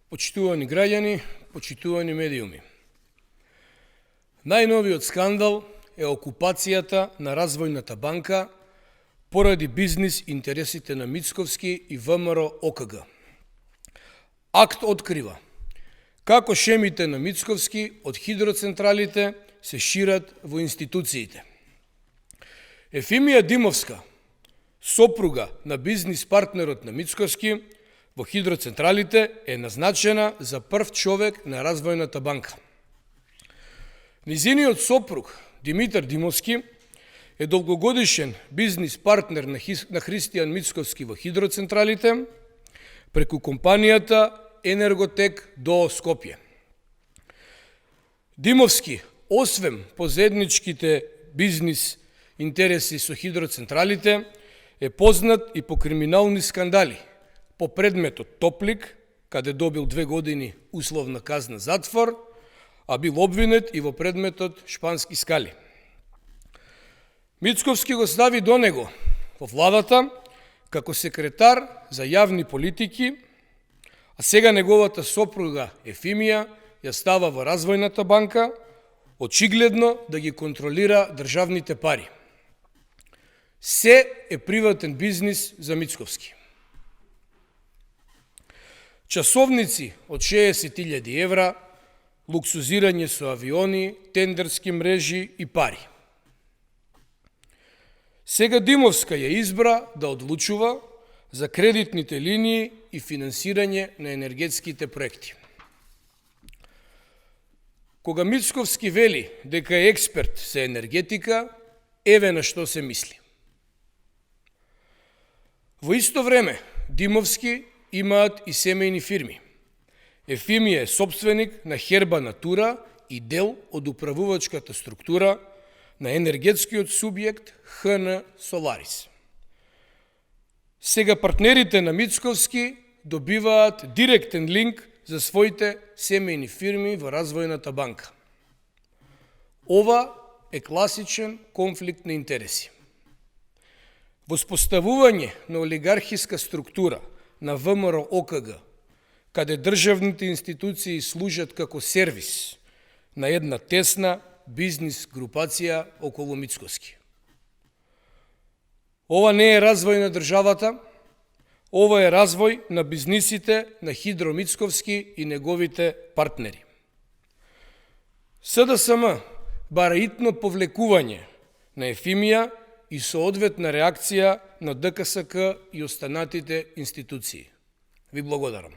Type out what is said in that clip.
Почитувани граѓани, почитувани медиуми. Најновиот скандал е окупацијата на Развојната банка поради бизнис интересите на Мицковски и ВМРО ОКГ. Акт открива како шемите на Мицковски од хидроцентралите се шират во институциите. Ефимија Димовска, сопруга на бизнис партнерот на Мицковски во хидроцентралите, е назначена за прв човек на Развојната банка. Низиниот сопруг Димитар Димовски е долгогодишен бизнис партнер на Христијан Мицковски во хидроцентралите преку компанијата Енерготек ДОО Скопје. Димовски, освен по заедничките бизнис интереси со хидроцентралите, е познат и по криминални скандали, по предметот Топлик, каде добил 2 години условна казна затвор, а бил обвинет и во предметот Шпански скали. Мицковски го стави до него во владата како секретар за јавни политики, а сега неговата сопруга Ефимија ја става во Развојната банка, очигледно да ги контролира државните пари. Се е приватен бизнис за Мицковски. Часовници од 60.000 евра, луксузирање со авиони, тендерски мрежи и пари. Сега Димовска ја избра да одлучува за кредитните линии и финансирање на енергетските проекти. Кога Мицковски вели дека е експерт за енергетика, еве на што се мисли. Во исто време, Димовски имаат и семејни фирми. Ефимија е собственик на Херба Натура и дел од управувачката структура на енергетскиот субјект ХН Соларис. Сега партнерите на Мицковски добиваат директен линк за своите семејни фирми во Развојната банка. Ова е класичен конфликт на интереси. Воспоставување на олигархиска структура на ВМРО ОКГ, каде државните институции служат како сервис на една тесна бизнис групација околу Мицковски. Ова не е развој на државата, ова е развој на бизнисите на Хидро Мицковски и неговите партнери. СДСМ бара итно повлекување на Ефимија и соодветна реакција на ДКСК и останатите институции. Ви благодарам.